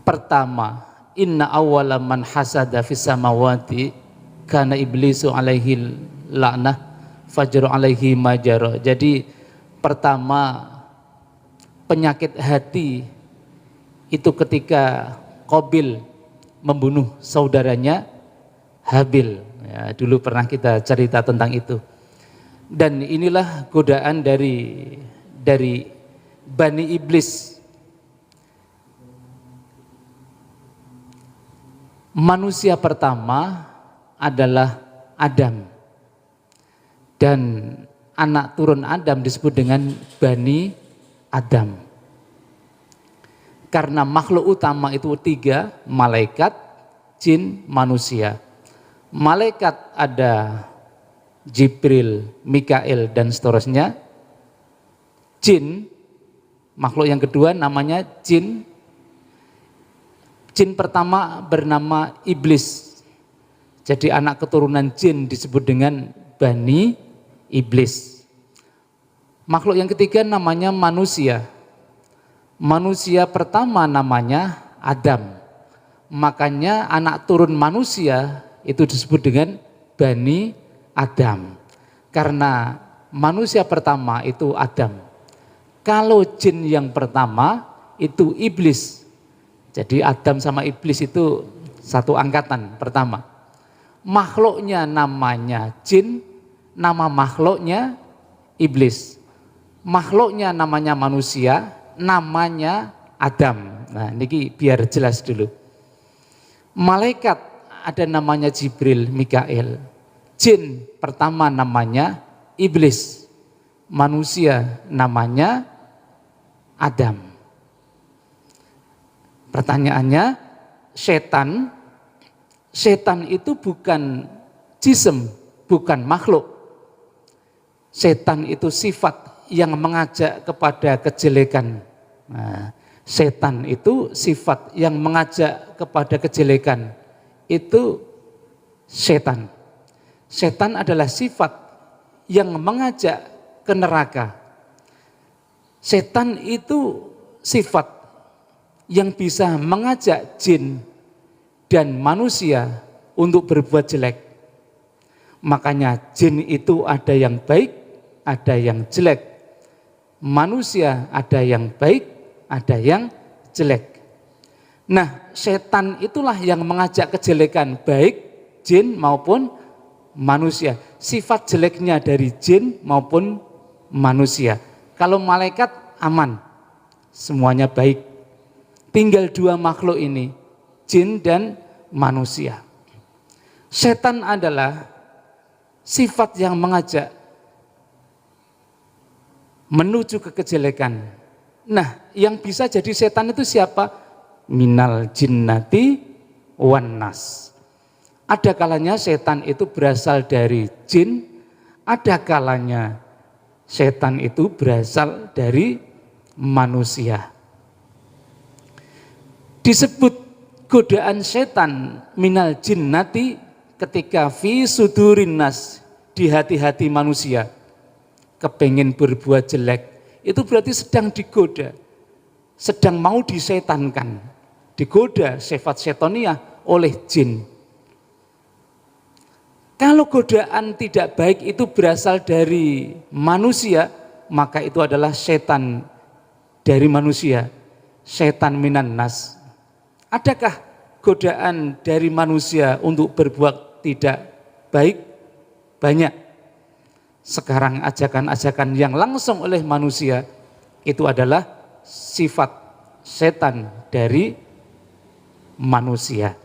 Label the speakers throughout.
Speaker 1: Pertama, inna awwala man hasada fis samawati kana iblisu alaihi la'nah fajru alaihi majaro. Jadi pertama, penyakit hati itu ketika Qabil membunuh saudaranya Habil. Ya, dulu pernah kita cerita tentang itu. Dan inilah godaan dari Bani Iblis. Manusia pertama adalah Adam. Dan anak turun Adam disebut dengan Bani Adam. Karena makhluk utama itu 3, malaikat, jin, manusia. Malaikat ada Jibril, Mikail, dan seterusnya. Jin, makhluk yang kedua namanya jin. Jin pertama bernama Iblis. Jadi anak keturunan jin disebut dengan Bani Iblis. Makhluk yang ketiga namanya manusia. Manusia pertama namanya Adam. Makanya anak turun manusia itu disebut dengan Bani Adam. Karena manusia pertama itu Adam. Kalau jin yang pertama itu Iblis. Jadi Adam sama Iblis itu satu angkatan pertama. Makhluknya namanya jin, nama makhluknya Iblis. Makhluknya namanya manusia, namanya Adam. Nah, ini biar jelas dulu. Malaikat ada namanya Jibril, Mikail. Jin pertama namanya Iblis. Manusia namanya Adam. Pertanyaannya, setan itu bukan jism, bukan makhluk. Setan itu sifat yang mengajak kepada kejelekan. Nah, setan itu sifat yang mengajak kepada kejelekan. Itu setan. Setan adalah sifat yang mengajak ke neraka. Setan itu sifat yang bisa mengajak jin dan manusia untuk berbuat jelek. Makanya jin itu ada yang baik, ada yang jelek. Manusia ada yang baik, ada yang jelek. Nah, setan itulah yang mengajak kejelekan baik jin maupun manusia. Sifat jeleknya dari jin maupun manusia. Kalau malaikat aman, semuanya baik. Tinggal 2 makhluk ini, jin dan manusia. Setan adalah sifat yang mengajak menuju ke kejelekan. Nah, yang bisa jadi setan itu siapa? Minal jinnati wan nas. Ada kalanya setan itu berasal dari jin, ada kalanya setan itu berasal dari manusia. Disebut godaan setan minal jinnati ketika fi sudurin nas, di hati-hati manusia kepengen berbuat jelek, itu berarti sedang digoda, sedang mau disetankan, digoda sifat setoniah oleh jin. Kalau godaan tidak baik itu berasal dari manusia, maka itu adalah setan dari manusia, setan minan nas. Adakah godaan dari manusia untuk berbuat tidak baik? Banyak. Sekarang ajakan-ajakan yang langsung oleh manusia itu adalah sifat setan dari manusia.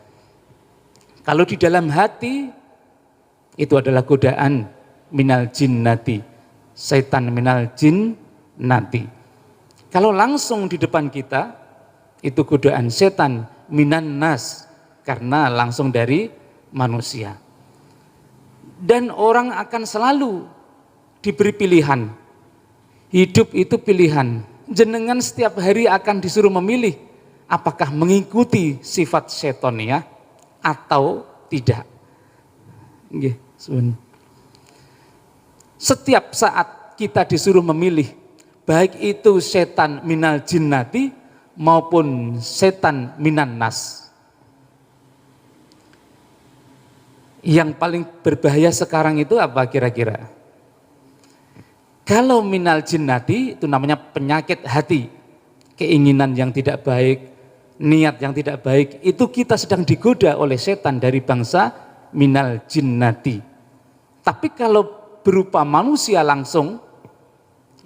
Speaker 1: Kalau di dalam hati itu adalah godaan minal jinnati, setan minal jinnati. Kalau langsung di depan kita itu godaan setan minan nas, karena langsung dari manusia. Dan orang akan selalu diberi pilihan. Hidup itu pilihan. Jenengan setiap hari akan disuruh memilih apakah mengikuti sifat setonia atau tidak. Setiap saat kita disuruh memilih, baik itu setan minal jinnati maupun setan minan nas. Yang paling berbahaya sekarang itu apa kira-kira? Kalau minal jinnati itu namanya penyakit hati, keinginan yang tidak baik, niat yang tidak baik, itu kita sedang digoda oleh setan dari bangsa minal jinnati. Tapi kalau berupa manusia langsung,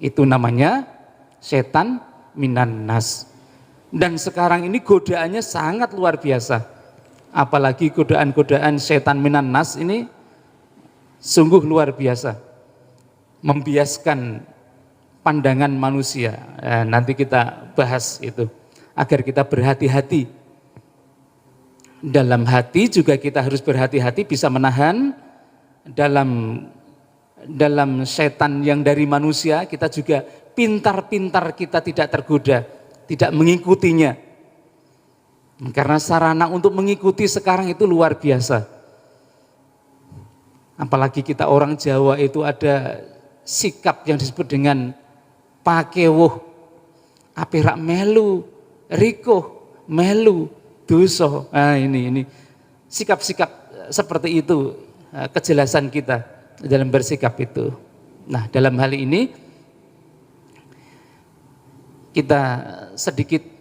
Speaker 1: itu namanya setan minan nas. Dan sekarang ini godaannya sangat luar biasa. Apalagi godaan-godaan setan minan nas ini sungguh luar biasa, membiaskan pandangan manusia. Nanti kita bahas itu, agar kita berhati-hati. Dalam hati juga kita harus berhati-hati, bisa menahan. Dalam setan yang dari manusia, kita juga pintar-pintar kita tidak tergoda, tidak mengikutinya. Karena sarana untuk mengikuti sekarang itu luar biasa. Apalagi kita orang Jawa itu ada sikap yang disebut dengan pakewuh, apirak melu, riko, melu, doso. Nah, ini sikap-sikap seperti itu, kejelasan kita dalam bersikap itu. Nah, dalam hal ini kita sedikit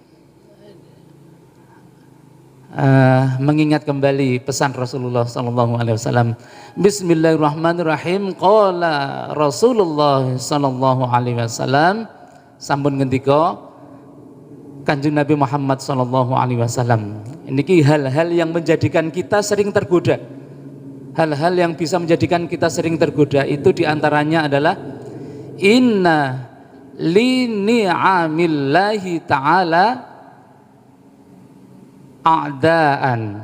Speaker 1: mengingat kembali pesan Rasulullah SAW. Bismillahirrahmanirrahim. Qala Rasulullah SAW, sampun ngendika Kanjeng Nabi Muhammad SAW. Ini hal-hal yang menjadikan kita sering tergoda. Hal-hal yang bisa menjadikan kita sering tergoda itu diantaranya adalah inna li ni'amillahi ta'ala a'daan.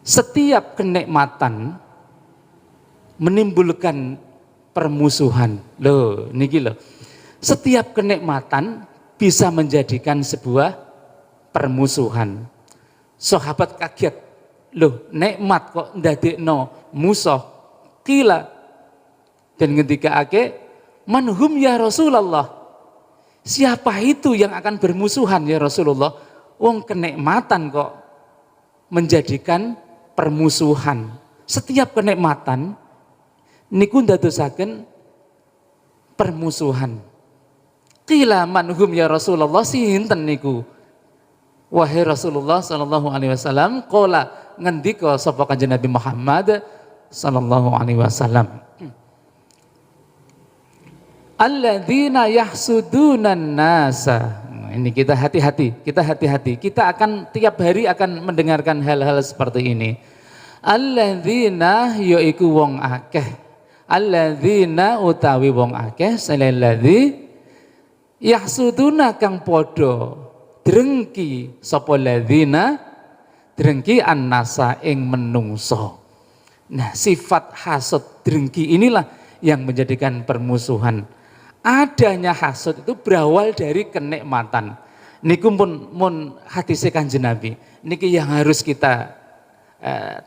Speaker 1: Setiap kenikmatan menimbulkan permusuhan. Loh, niki loh. Setiap kenikmatan bisa menjadikan sebuah permusuhan. Sahabat kaget. Loh, nikmat kok ndadekno musuh. Kila. Dan ngendikaake, manhum ya Rasulullah. Siapa itu yang akan bermusuhan ya Rasulullah? Wong kenikmatan kok menjadikan permusuhan. Setiap kenikmatan niku ndadosaken permusuhan. Qila manhum ya Rasulullah, sinten niku? Wahai Rasulullah sallallahu alaihi wasallam, qala ngendika sapa Kanjeng Nabi Muhammad sallallahu alaihi wasallam. Alladzina yahsudunan nasa. Ini kita hati-hati, kita akan tiap hari akan mendengarkan hal-hal seperti ini. Alladzina yaiku wong akeh. Alladzina utawi wong akeh salladzi yahsuduna kang padha drengki sapa ladzina drengki annasa ing menungso. Nah, sifat hasud drengki inilah yang menjadikan permusuhan. Adanya hasud itu berawal dari kenikmatan. Niku mun hadis Kanjeng Nabi. Niki yang harus kita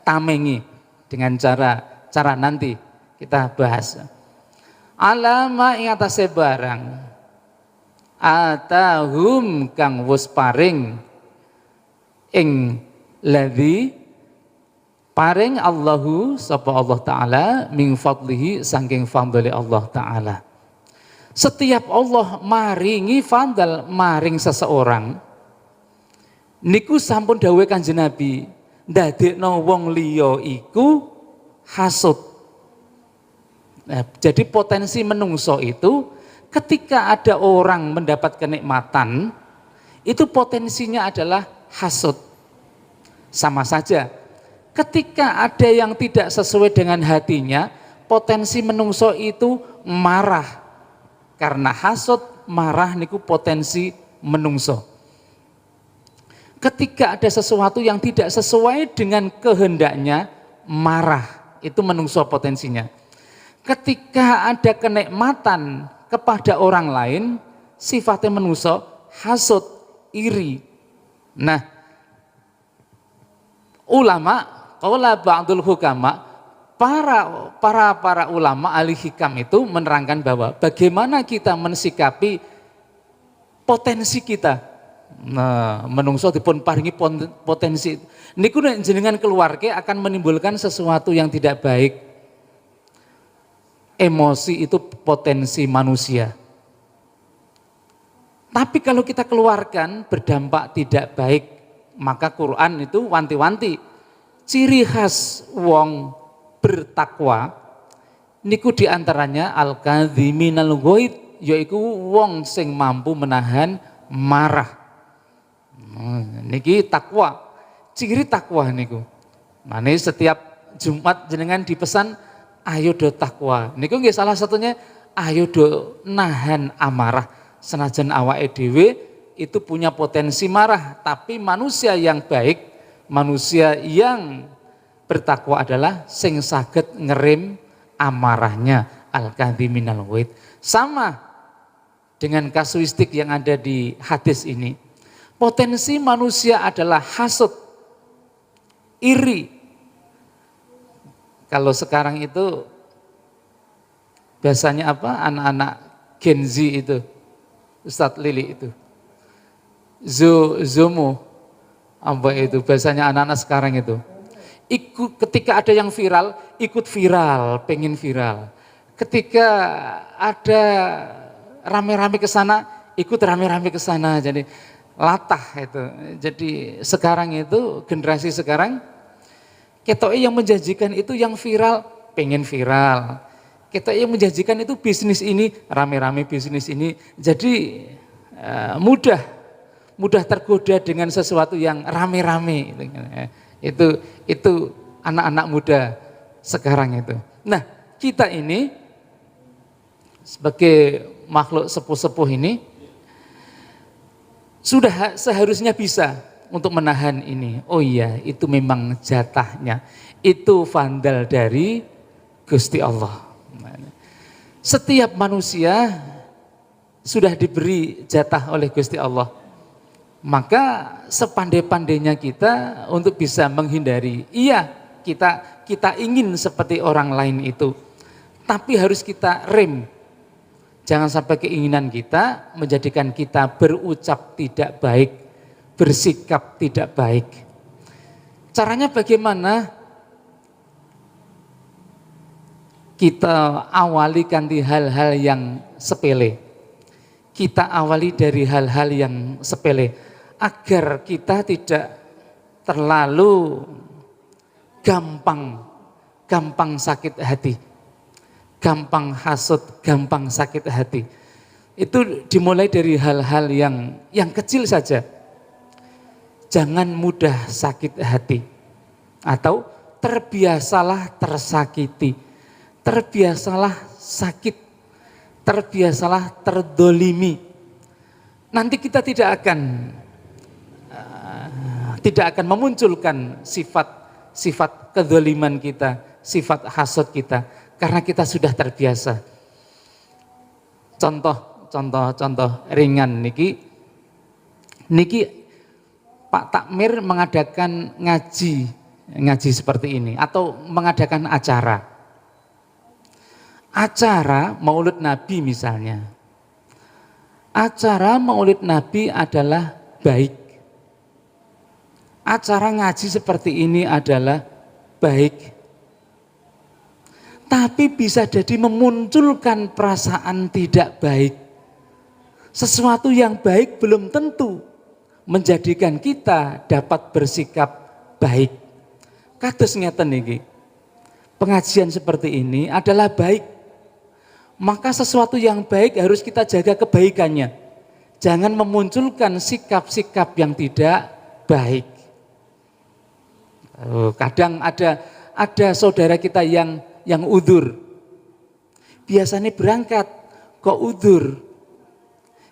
Speaker 1: tamengi dengan cara nanti kita bahas. Alama ing atase barang atahum kang wus paring ing ladzi paring Allahu sapa Allah taala min fadlihi saking fadli Allah taala. Setiap Allah maringi fadl maring seseorang niku sampun dawuh Kanjeng Nabi, ndadekno wong liya iku hasud. Nah, jadi potensi menungso itu ketika ada orang mendapat kenikmatan itu potensinya adalah hasud. Sama saja ketika ada yang tidak sesuai dengan hatinya, potensi menungso itu marah. Karena hasud, marah niku potensi menungso. Ketika ada sesuatu yang tidak sesuai dengan kehendaknya, marah, itu menungso potensinya. Ketika ada kenikmatan kepada orang lain, sifatnya menungso, hasud, iri. Nah, ulama, qala ba'dul hukama, para ulama ahli hikam itu menerangkan bahwa bagaimana kita mensikapi potensi kita. Nah, menungso dipun paringi potensi. Niku nek jenengan keluarga akan menimbulkan sesuatu yang tidak baik. Emosi itu potensi manusia. Tapi kalau kita keluarkan berdampak tidak baik, maka Quran itu wanti-wanti. Ciri khas wong bertakwa niku diantaranya al-kadhiminal ghaid, yaitu wong sing mampu menahan marah. Niki takwa, ciri takwa niku. Mane setiap Jumat jenengan dipesan ayo do takwa. Niku nggih salah satunya ayo do nahan amarah. Senajan awake dhewe itu punya potensi marah, tapi manusia yang baik, manusia yang bertakwa adalah sing saged ngerem amarahnya, al-kadhiminal ghaid. Sama dengan kasuistik yang ada di hadis ini. Potensi manusia adalah hasud, iri. Kalau sekarang itu biasanya apa? Anak-anak Gen Z itu, Ustadz Lili itu, Zomo, apa itu? Biasanya anak-anak sekarang itu, ketika ada yang viral, ikut viral, pengen viral. Ketika ada rame-rame ke sana, ikut rame-rame ke sana. Jadi latah itu. Jadi sekarang itu generasi sekarang ketoknya yang menjanjikan itu yang viral, pengen viral. Ketoknya yang menjanjikan itu bisnis ini, rame-rame bisnis ini. Jadi mudah tergoda dengan sesuatu yang rame-rame. Itu anak-anak muda sekarang itu. Nah, kita ini sebagai makhluk sepuh-sepuh ini sudah seharusnya bisa untuk menahan ini. Oh iya, itu memang jatahnya. Itu vandal dari Gusti Allah. Setiap manusia sudah diberi jatah oleh Gusti Allah. Maka sepandai-pandainya kita untuk bisa menghindari. Iya, kita ingin seperti orang lain itu. Tapi harus kita rem. Jangan sampai keinginan kita menjadikan kita berucap tidak baik, bersikap tidak baik. Caranya bagaimana? Kita awali ganti hal-hal yang sepele. Kita awali dari hal-hal yang sepele agar kita tidak terlalu gampang sakit hati. Gampang hasut, gampang sakit hati. Itu dimulai dari hal-hal yang kecil saja. Jangan mudah sakit hati. Atau terbiasalah tersakiti. Terbiasalah sakit. Terbiasalah terdolimi. Nanti kita tidak akan memunculkan sifat kedoliman kita, sifat hasut kita. Karena kita sudah terbiasa. Contoh ringan niki Pak Takmir mengadakan ngaji seperti ini atau mengadakan acara Maulid Nabi misalnya. Acara Maulid Nabi adalah baik. Acara ngaji seperti ini adalah baik. Tapi bisa jadi memunculkan perasaan tidak baik. Sesuatu yang baik belum tentu menjadikan kita dapat bersikap baik. Kados ngeten niki. Pengajian seperti ini adalah baik. Maka sesuatu yang baik harus kita jaga kebaikannya. Jangan memunculkan sikap-sikap yang tidak baik. Kadang ada saudara kita yang udzur. Biasanya berangkat kok udzur.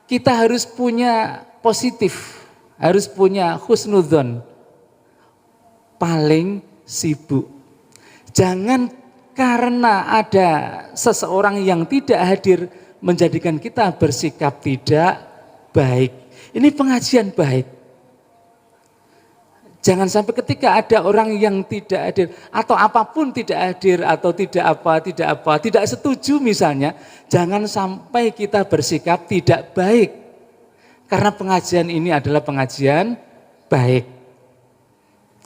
Speaker 1: Kita harus punya positif, harus punya husnudzon. Paling sibuk. Jangan karena ada seseorang yang tidak hadir menjadikan kita bersikap tidak baik. Ini pengajian baik. Jangan sampai ketika ada orang yang tidak hadir atau apapun tidak hadir atau tidak setuju misalnya, jangan sampai kita bersikap tidak baik. Karena pengajian ini adalah pengajian baik.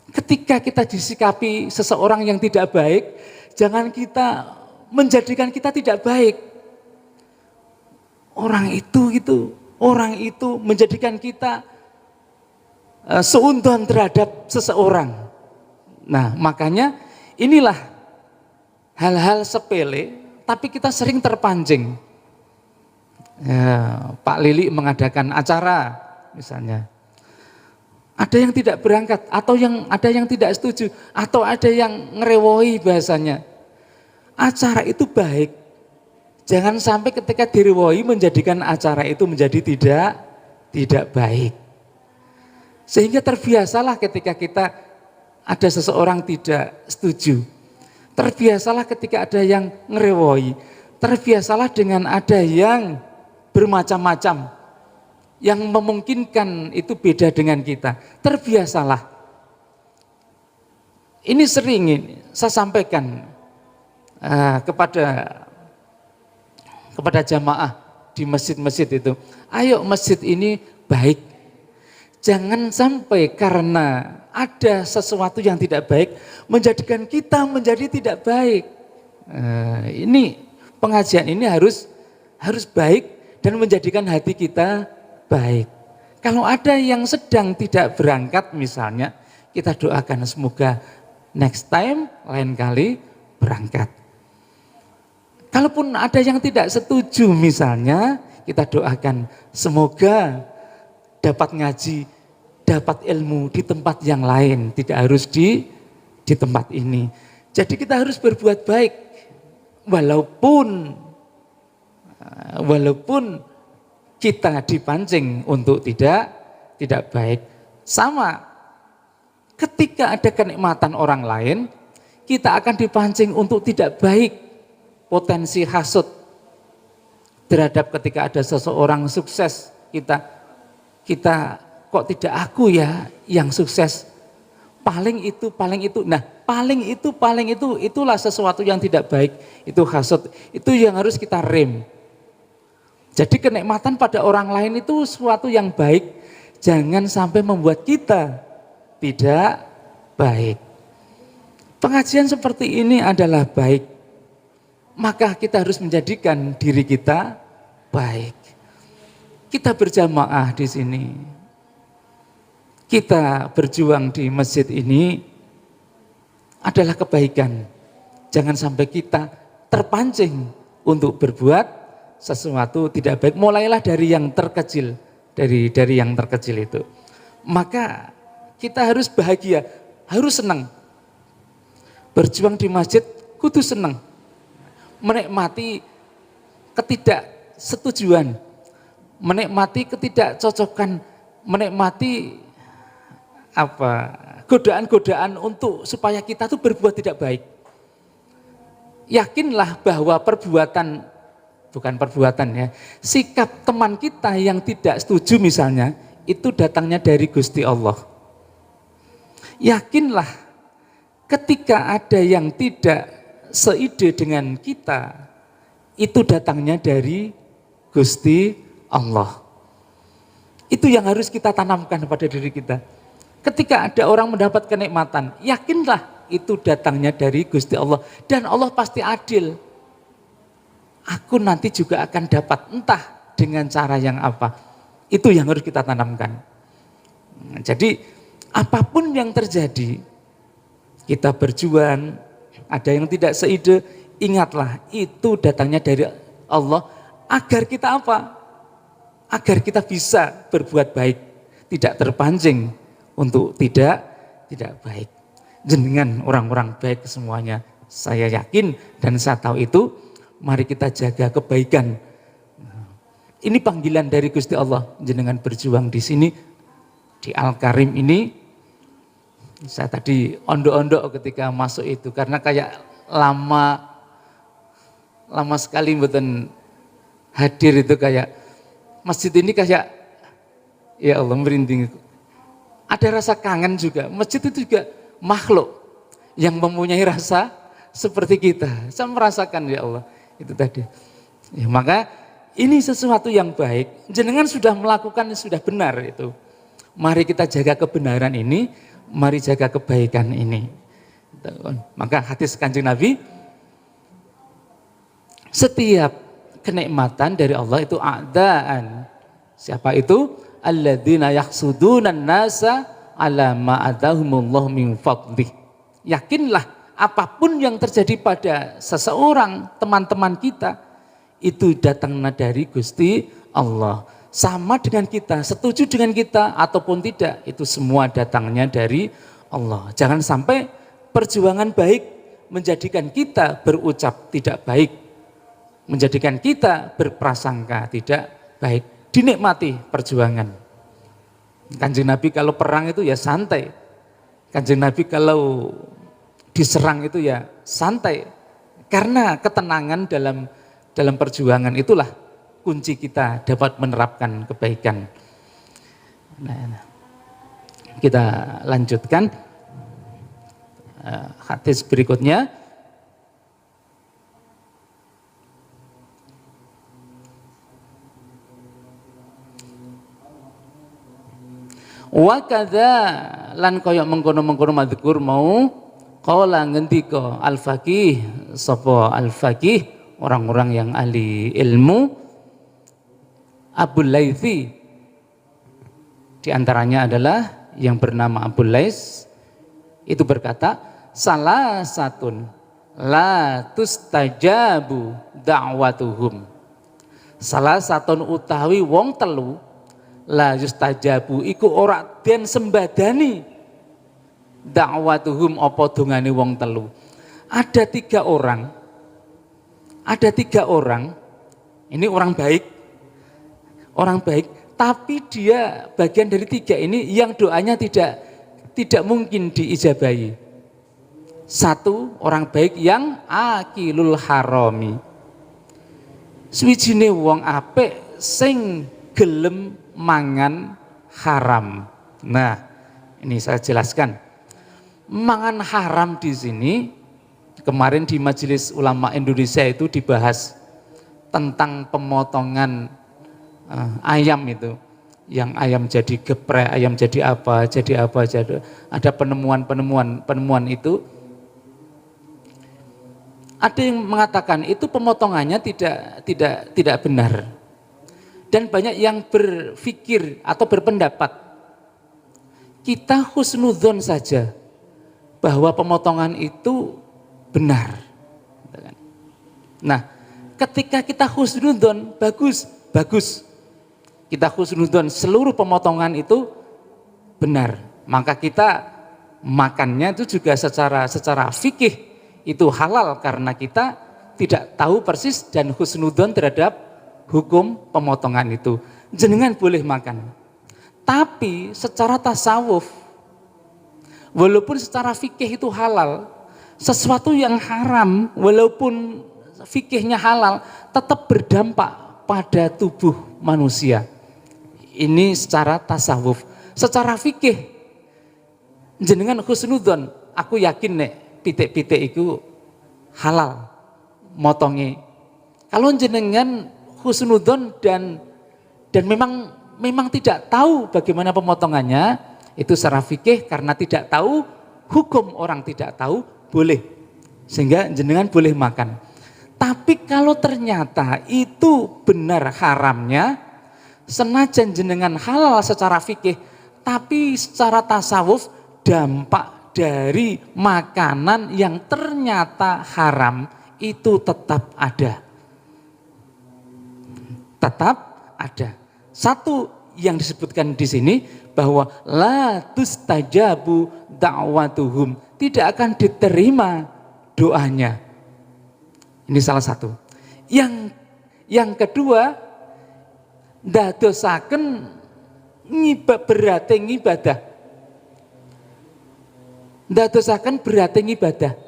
Speaker 1: Ketika kita disikapi seseorang yang tidak baik, jangan kita menjadikan kita tidak baik. Orang itu menjadikan kita seuntuhan terhadap seseorang. Nah, makanya inilah hal-hal sepele, tapi kita sering terpancing. Ya, Pak Lili mengadakan acara misalnya, ada yang tidak berangkat atau ada yang tidak setuju atau ada yang ngerewohi bahasanya. Acara itu baik, jangan sampai ketika direwohi menjadikan acara itu menjadi tidak baik. Sehingga terbiasalah ketika kita ada seseorang tidak setuju, terbiasalah ketika ada yang ngerewohi, terbiasalah dengan ada yang bermacam-macam, yang memungkinkan itu beda dengan kita. Terbiasalah. Ini sering saya sampaikan kepada jamaah di masjid-masjid itu. Ayo masjid ini baik. Jangan sampai karena ada sesuatu yang tidak baik menjadikan kita menjadi tidak baik. Ini pengajian ini harus baik dan menjadikan hati kita baik. Kalau ada yang sedang tidak berangkat misalnya, kita doakan semoga next time, lain kali berangkat. Kalaupun ada yang tidak setuju misalnya, kita doakan semoga dapat ngaji, dapat ilmu di tempat yang lain, tidak harus di tempat ini. Jadi kita harus berbuat baik, walaupun kita dipancing untuk tidak baik. Sama, ketika ada kenikmatan orang lain, kita akan dipancing untuk tidak baik. Potensi hasud terhadap ketika ada seseorang sukses, kita kok tidak aku ya yang sukses. Paling itu. Nah, paling itu itulah sesuatu yang tidak baik. Itu hasud. Itu yang harus kita rem. Jadi kenikmatan pada orang lain itu sesuatu yang baik, jangan sampai membuat kita tidak baik. Pengajian seperti ini adalah baik, maka kita harus menjadikan diri kita baik. Kita berjamaah di sini, kita berjuang di masjid ini adalah kebaikan. Jangan sampai kita terpancing untuk berbuat sesuatu tidak baik. Mulailah dari yang terkecil, dari yang terkecil itu. Maka kita harus bahagia, harus senang. Berjuang di masjid kudu senang. Menikmati ketidaksetujuan, menikmati ketidakcocokan, menikmati godaan-godaan untuk supaya kita tuh berbuat tidak baik. Yakinlah bahwa sikap teman kita yang tidak setuju misalnya, itu datangnya dari Gusti Allah. Yakinlah ketika ada yang tidak seide dengan kita, itu datangnya dari Gusti Allah. Itu yang harus kita tanamkan pada diri kita. Ketika ada orang mendapat kenikmatan, yakinlah itu datangnya dari Gusti Allah. Dan Allah pasti adil. Aku nanti juga akan dapat entah dengan cara yang apa. Itu yang harus kita tanamkan. Jadi apapun yang terjadi, kita berjuang, ada yang tidak seide, ingatlah itu datangnya dari Allah agar kita apa? Agar kita bisa berbuat baik, tidak terpancing untuk tidak baik. Jenengan orang-orang baik semuanya, saya yakin dan saya tahu itu. Mari kita jaga kebaikan. Ini panggilan dari Gusti Allah. Jenengan berjuang di sini, di Al-Karim ini. Saya tadi ondok-ondok ketika masuk itu, karena kayak lama sekali mboten hadir itu, kayak masjid ini kayak ya Allah merinding. Ada rasa kangen juga. Masjid itu juga makhluk yang mempunyai rasa seperti kita. Saya merasakan ya Allah. Itu tadi. Ya, maka ini sesuatu yang baik, jenengan sudah melakukan sudah benar itu. Mari kita jaga kebenaran ini, mari jaga kebaikan ini. Maka hadis Kanjeng Nabi, setiap kenikmatan dari Allah itu a'daan. Siapa itu? Alladzina yahsudunan nasa ala ma atahumullah min fadlih. Yakinlah apapun yang terjadi pada seseorang, teman-teman kita, itu datangnya dari Gusti Allah. Sama dengan kita, setuju dengan kita ataupun tidak, itu semua datangnya dari Allah. Jangan sampai perjuangan baik menjadikan kita berucap tidak baik, menjadikan kita berprasangka tidak baik. Dinikmati perjuangan. Kanjeng Nabi kalau perang itu ya santai. Kanjeng Nabi kalau diserang itu ya santai. Karena ketenangan dalam perjuangan itulah kunci kita dapat menerapkan kebaikan. Nah, kita lanjutkan hadis berikutnya. Wa kadza lan kaya mengkono-mengkono madzkur mau qala ngendika al-faqih sapa al-faqih orang-orang yang ahli ilmu Abul Laitsi, di antaranya adalah yang bernama Abul Laits, itu berkata salah satun la tustajabu da'watuhum, salah satun utawi wong telu la yustajabu iku ora den sembadani da'watuhum apa dongane wong telu. Ada tiga orang, ini orang baik, tapi dia bagian dari tiga ini yang doanya tidak mungkin diijabahi. Satu, orang baik yang akilul harami, suwijine wong apik sing gelem mangan haram. Nah, ini saya jelaskan. Mangan haram di sini, kemarin di Majelis Ulama Indonesia itu dibahas tentang pemotongan ayam itu. Yang ayam jadi geprek, ayam jadi apa, ada penemuan itu. Ada yang mengatakan itu pemotongannya tidak benar. Dan banyak yang berpikir atau berpendapat kita husnudzon saja bahwa pemotongan itu benar. Nah, ketika kita husnudzon bagus. Kita husnudzon seluruh pemotongan itu benar, maka kita makannya itu juga secara fikih itu halal karena kita tidak tahu persis dan husnudzon terhadap hukum pemotongan itu. Jenengan boleh makan. Tapi secara tasawuf, walaupun secara fikih itu halal, sesuatu yang haram walaupun fikihnya halal tetap berdampak pada tubuh manusia. Ini secara tasawuf. Secara fikih jenengan husnudzon, aku yakin nek pitik-pitik itu halal motongi. Kalau jenengan husnudzon dan memang tidak tahu bagaimana pemotongannya, itu secara fikih karena tidak tahu, hukum orang tidak tahu boleh, sehingga jenengan boleh makan. Tapi kalau ternyata itu benar haramnya, senajan jenengan halal secara fikih, tapi secara tasawuf dampak dari makanan yang ternyata haram itu tetap ada. Satu yang disebutkan di sini bahwa la tustajabu da'watuhum, tidak akan diterima doanya. Ini salah satu. Yang kedua, ndadosaken berate ngibadah. Ndadosaken berate ngibadah.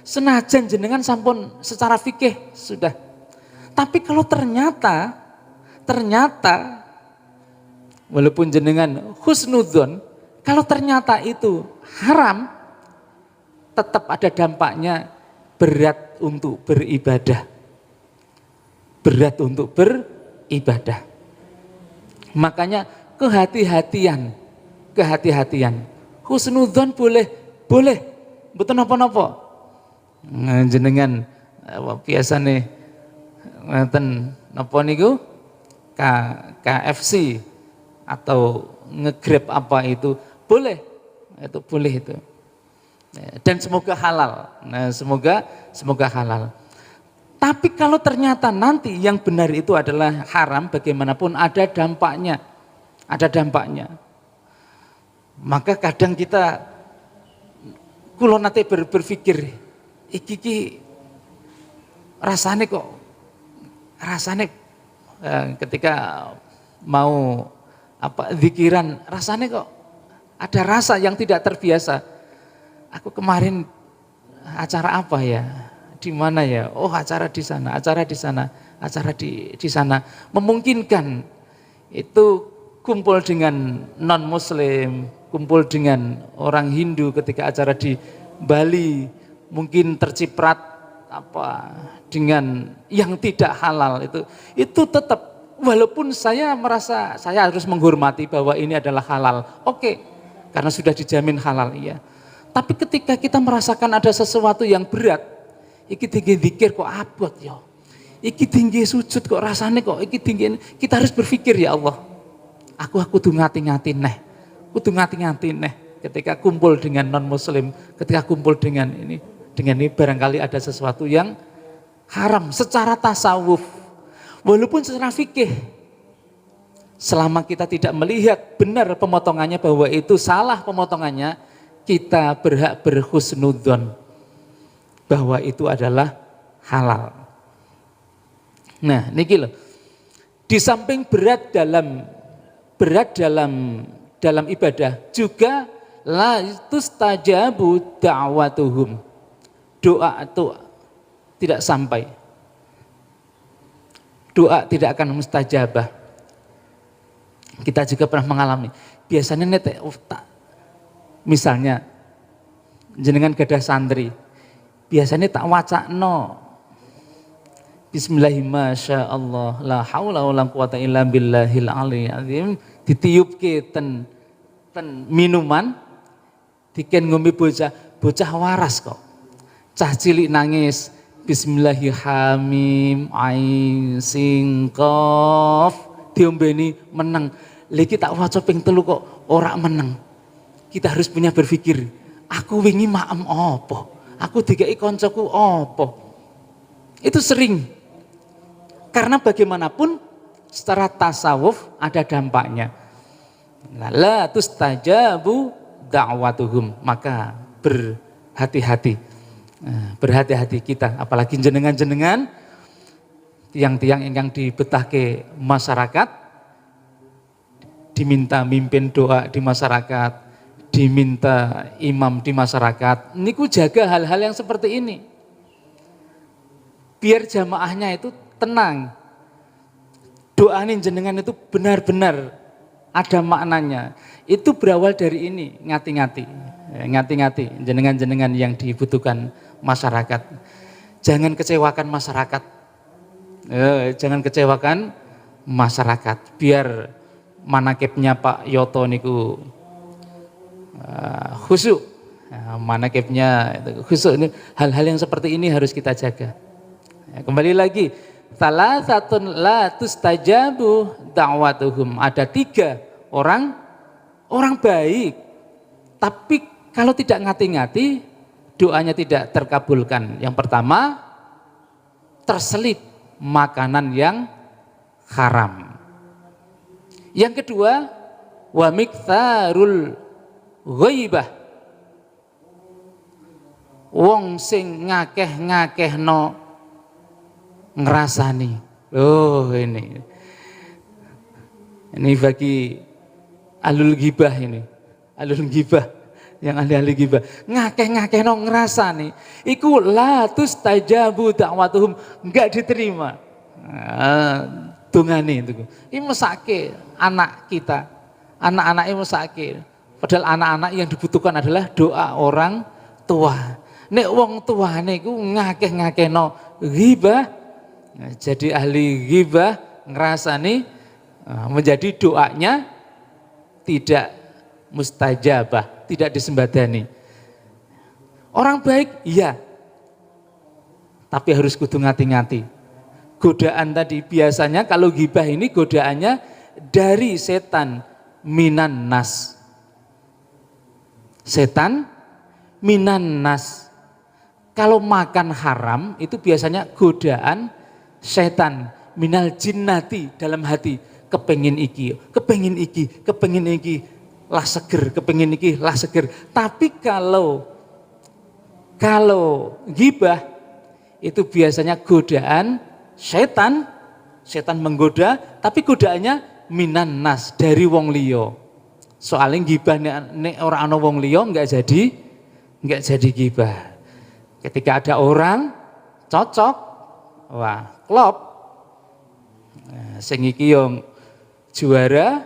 Speaker 1: Senajan jenengan sampun secara fikih sudah. Tapi kalau ternyata walaupun jenengan husnudzon, kalau ternyata itu haram, tetap ada dampaknya, berat untuk beribadah, berat untuk ibadah. Makanya kehati-hatian. Husnudzon boleh, betul napa-napa. Jenengan biasa nih ngeten napa niku KFC atau nge-Grab apa itu boleh itu. Dan semoga halal. Nah, semoga halal. Tapi kalau ternyata nanti yang benar itu adalah haram, bagaimanapun ada dampaknya. Maka kadang kita kula nate berpikir iki rasane ketika mau zikiran rasane kok ada rasa yang tidak terbiasa. Aku kemarin acara apa ya? Di mana ya? Oh, acara di sana. Memungkinkan itu kumpul dengan non muslim, kumpul dengan orang Hindu ketika acara di Bali, mungkin terciprat dengan yang tidak halal itu tetap, walaupun saya merasa saya harus menghormati bahwa ini adalah halal, oke, karena sudah dijamin halal, iya. Tapi ketika kita merasakan ada sesuatu yang berat, iki tinggi zikir kok abot ya, iki tinggi sujud kok rasanya kok, iki tinggi, kita harus berpikir ya Allah, aku kudu ngati-ngati neh, ketika kumpul dengan non muslim, ketika kumpul dengan ini barangkali ada sesuatu yang haram secara tasawuf, walaupun secara fikih, selama kita tidak melihat benar pemotongannya bahwa itu salah pemotongannya, kita berhak berhusnudzon bahwa itu adalah halal. Nah, niki loh. Di samping berat dalam ibadah juga la tustajabu da'watuhum. Doa itu tidak sampai. Doa tidak akan mustajabah. Kita juga pernah mengalami. Biasanya misalnya jenengan gadah santri, biasanya tak wacakno Bismillahirrahmanirrahim, Masya Allah, la haula wa la quwata illa billahil aliyil azim, ditiupke ten minuman, diken ngombe bocah waras kok, cah cilik nangis, Bismillahirrahmanirrahim, ain sin qaf, diombeni meneng, lagi tak waca ping 3 kok ora meneng. Kita harus punya berpikir, aku wingi maem apa? Aku dikai koncoku apa? Itu sering. Karena bagaimanapun secara tasawuf ada dampaknya. La tustajabu da'watuhum, maka berhati-hati. Berhati-hati kita, apalagi jenengan-jenengan tiang-tiang yang dibetahke masyarakat, diminta mimpin doa di masyarakat, diminta imam di masyarakat, niku jaga hal-hal yang seperti ini. Biar jamaahnya itu tenang. Doain jenengan itu benar-benar ada maknanya. Itu berawal dari ini, ngati-ngati jenengan-jenengan yang dibutuhkan masyarakat. Jangan kecewakan masyarakat. Biar manakibnya Pak Yoto niku khusyuk, manakibnya khusyuk. Ini hal-hal yang seperti ini harus kita jaga. Kembali lagi, salasatun la tustajabu da'watuhum, ada 3 orang baik, tapi kalau tidak ngati-ngati doanya tidak terkabulkan. Yang pertama, terselip makanan yang haram. Yang kedua, wa miktharul ghaibah, wong sing ngakeh-ngakehno ngrasani. Oh, ini bagi alul ghibah, yang ahli-ahli ghibah, ngakeh-ngakehno ngrasani iku la tustajabu da'watuhum, enggak diterima dongane itu. Ini mesake anak kita, anak-anaknya mesake. Padahal anak-anak yang dibutuhkan adalah doa orang tua. Nek wong tuane iku ngakeh-ngakehno ghibah, jadi ahli ghibah, ngerasani menjadi doanya tidak mustajabah, tidak disembadani. Orang baik, iya, tapi harus kudu ngati-ngati. Godaan tadi biasanya kalau ghibah ini godaannya dari setan minan nas. Setan minan nas. Kalau makan haram itu biasanya godaan setan minal jinnati dalam hati. Kepengin iki, lah seger, kepengin iki, lah seger. Tapi kalau ghibah itu biasanya godaan setan menggoda, tapi godaannya minan nas dari wong liya. Soalnya ghibah nek ora ana wong liya enggak jadi ghibah. Ketika ada orang cocok, wah, klop. Nah, sing iki yo juara,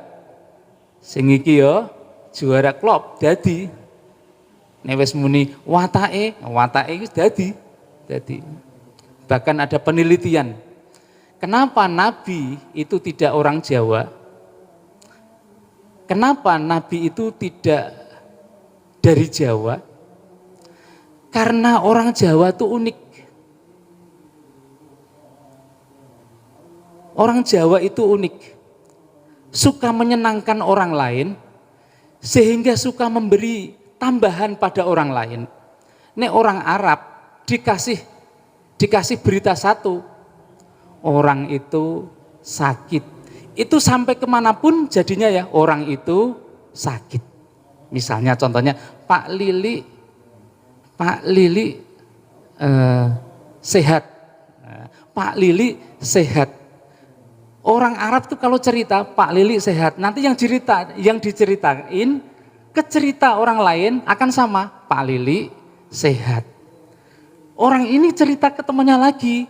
Speaker 1: sing iki yo juara klop dadi. Nek wis muni watake wis dadi. Bahkan ada penelitian. Kenapa Nabi itu tidak orang Jawa? Kenapa Nabi itu tidak dari Jawa? Karena orang Jawa itu unik. Orang Jawa itu unik. Suka menyenangkan orang lain, sehingga suka memberi tambahan pada orang lain. Nek orang Arab dikasih berita satu, orang itu sakit. Itu sampai kemanapun jadinya ya, orang itu sakit. Misalnya contohnya Pak Lili sehat. Pak Lili sehat. Orang Arab tuh kalau cerita Pak Lili sehat, nanti yang diceritain ke cerita orang lain akan sama, Pak Lili sehat. Orang ini cerita ke temannya lagi,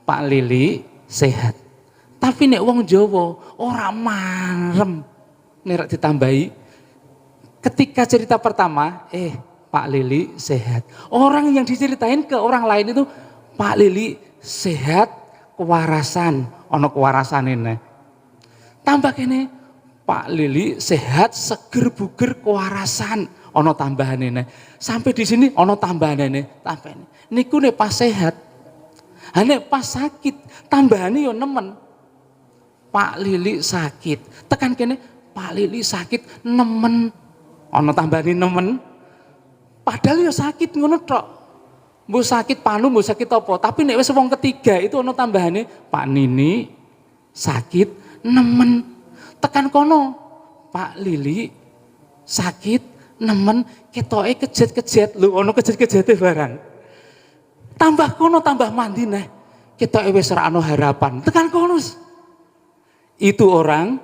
Speaker 1: Pak Lili sehat. Tapi nek wong Jawa ora marem nek ditambahi. Ketika cerita pertama, Pak Lili sehat. Orang yang diceritain ke orang lain itu Pak Lili sehat, kewarasan, ono kewarasan ini. Tambah kene Pak Lili sehat, seger buger kewarasan, ono tambahan ini. Sampai di sini ono tambahan ini. Niku nek pas sehat, nek pas sakit, tambahan yo nemen. Pak Lili sakit, tekan kene Pak Lili sakit nemen, ono tambahan nemen. Padahal yo sakit ngono tok. Mbok sakit panu, mbok sakit apa? Tapi nek wis wong ketiga itu ono tambahane Pak Nini sakit nemen. Tekan kono Pak Lili sakit nemen, ketoke kejet-kejet. Lho ono kejet-kejete barang. Tambah kono tambah mandi neh. Ketoke wis ora ono harapan. Tekan kono. Itu orang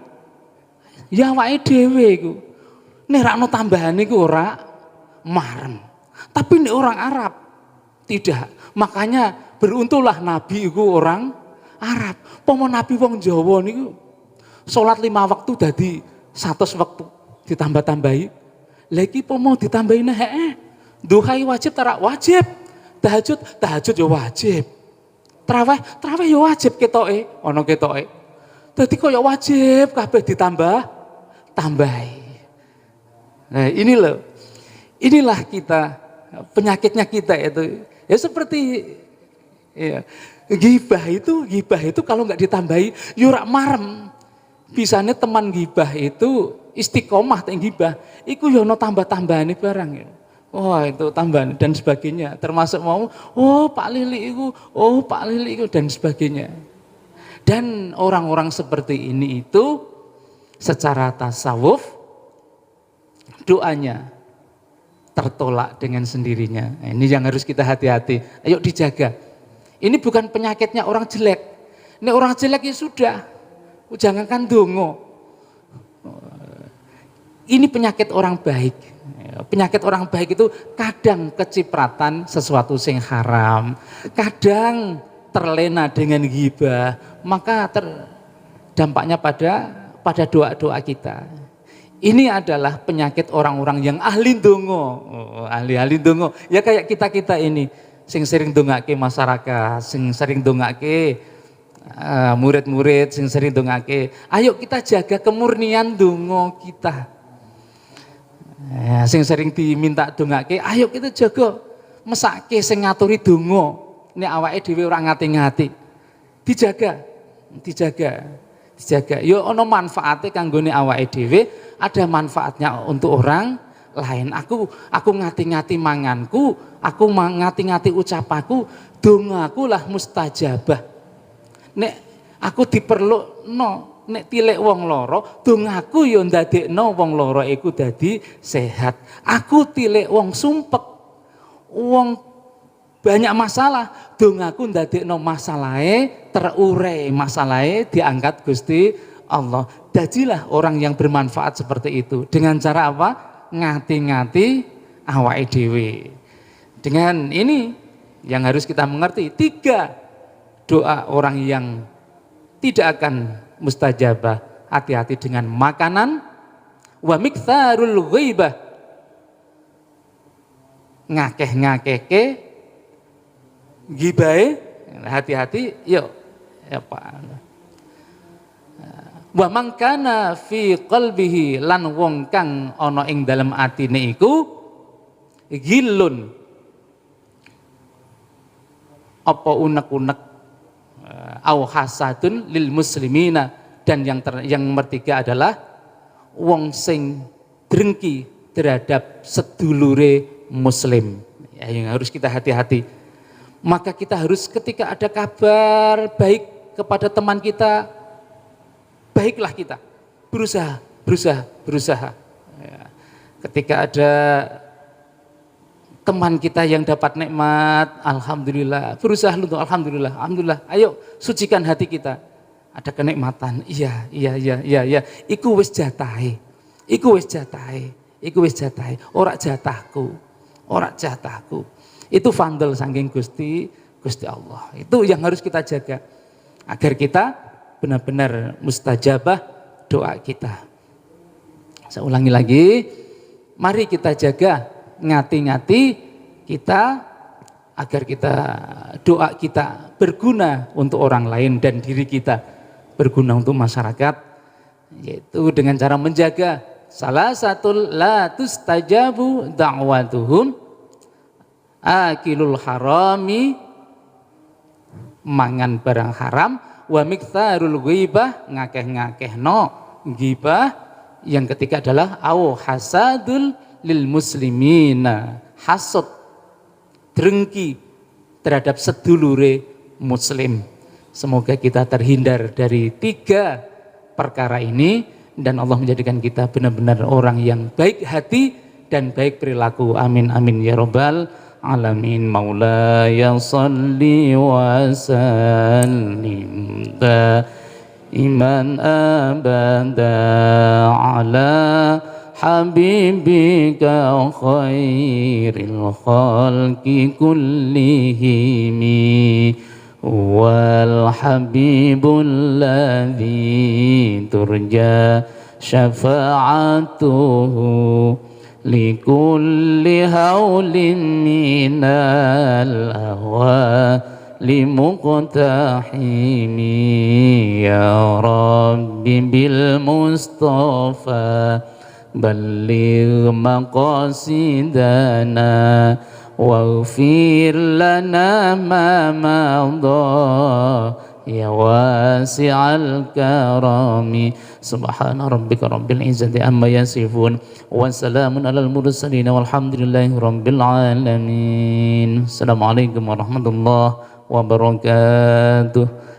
Speaker 1: ya awake dhewe iku. Nek ra ono tambahane iku ora marem. Tapi nek orang Arab tidak. Makanya beruntunglah Nabi itu orang Arab. Pomo Nabi wong Jawa niku salat 5 waktu dadi 100 waktu ditambah-tambahi. Lagi pomo ditambahi duha wajib tarak wajib. Tahajud ya wajib. Traweh ya wajib ketoke, ana ketoke. Dadi kaya wajib kabeh tambahi. Nah, inilah kita, penyakitnya kita itu. Ya seperti ya, ghibah itu kalau nggak ditambahi yurak marem. Bisanya teman ghibah itu istiqomah teng ghibah. Iku yo ono tambah-tambahane barang ya. Wah, itu tambahan dan sebagainya. Termasuk mau Pak Lili itu dan sebagainya. Dan orang-orang seperti ini itu secara tasawuf doanya tertolak dengan sendirinya. Nah, ini yang harus kita hati-hati. Ayo dijaga. Ini bukan penyakitnya orang jelek. Ini orang jelek ya sudah. Jangankan dongo. Ini penyakit orang baik. Penyakit orang baik itu kadang kecipratan sesuatu yang haram. Kadang terlena dengan ghibah. Maka dampaknya pada doa-doa kita. Ini adalah penyakit orang-orang yang ahli dongo, ahli dongo. Ya kayak kita ini, sing sering dongake masyarakat, sing sering dongake murid-murid sing sering dongake, ayo kita jaga kemurnian donga kita. Sing sering diminta dongake, ayo kita jaga mesake sing ngaturi donga. Nek awake dhewe ora ngati-ngati. Dijaga. Yo ono manfaate kanggone awake dhewe, ada manfaatnya untuk orang lain. Aku ngati-ngati manganku, aku ngati-ngati ucapaku, dongaku lah mustajabah. Nek aku diperlukno, nek tilek wong loro, dongaku yo ndadekno wong loro iku dadi sehat. Aku tilek wong sumpek, wong banyak masalah, dongaku ndadekno masalahe terurai, masalahe diangkat Gusti Allah. Jadilah orang yang bermanfaat seperti itu. Dengan cara apa? Ngati-ngati awake dhewe. Dengan ini yang harus kita mengerti, 3 doa orang yang tidak akan mustajabah. Hati-hati dengan makanan, wa miktsarul ghaibah, ngakeh-ngakehke gibahe, hati-hati yuk ya Pak. Wa man kana fi qalbihi, lan wong kang ana ing dalem atine iku ghillun, apa unek-unek, au hasadun lil muslimina, dan yang ketiga adalah wong sing drengki terhadap sedulure muslim. Ya, yang harus kita hati-hati. Maka kita harus ketika ada kabar baik kepada teman kita, baiklah kita berusaha. Ya. Ketika ada teman kita yang dapat nikmat, alhamdulillah, berusaha untuk alhamdulillah. Ayo sucikan hati kita. Ada kenikmatan, iya. Iku wis jatahe. Ora jatahku. Itu vandel saking Gusti Allah. Itu yang harus kita jaga agar kita benar-benar mustajabah doa kita. Saya ulangi lagi, mari kita jaga ngati-ngati kita agar doa kita berguna untuk orang lain dan diri kita berguna untuk masyarakat, yaitu dengan cara menjaga salah satu la tustajabu da'watuhum, akilul harami, mangan barang haram, wa miktsarul ghibah, ngakeh-ngakehno ghibah. Yang ketiga adalah au hasadul lil muslimina, hasad, drengki terhadap sedulure muslim. Semoga kita terhindar dari 3 perkara ini dan Allah menjadikan kita benar-benar orang yang baik hati dan baik perilaku. Amin amin ya rabbal alamin. Maulaya salli wa sallim iman abada ala habibika khairil khalqi kullihimi wal habibul ladzi turja syafa'atuhu likulli haulin minal ahwali muqtahimi ya rabbi bil mustafa balligh maqasidana waghfir lana ma madha ya wasi'al karami. Subhana rabbika rabbil izzati amma yasifun wa salamun alal mursalin walhamdulillahi rabbil alamin. Assalamualaikum warahmatullahi wabarakatuh.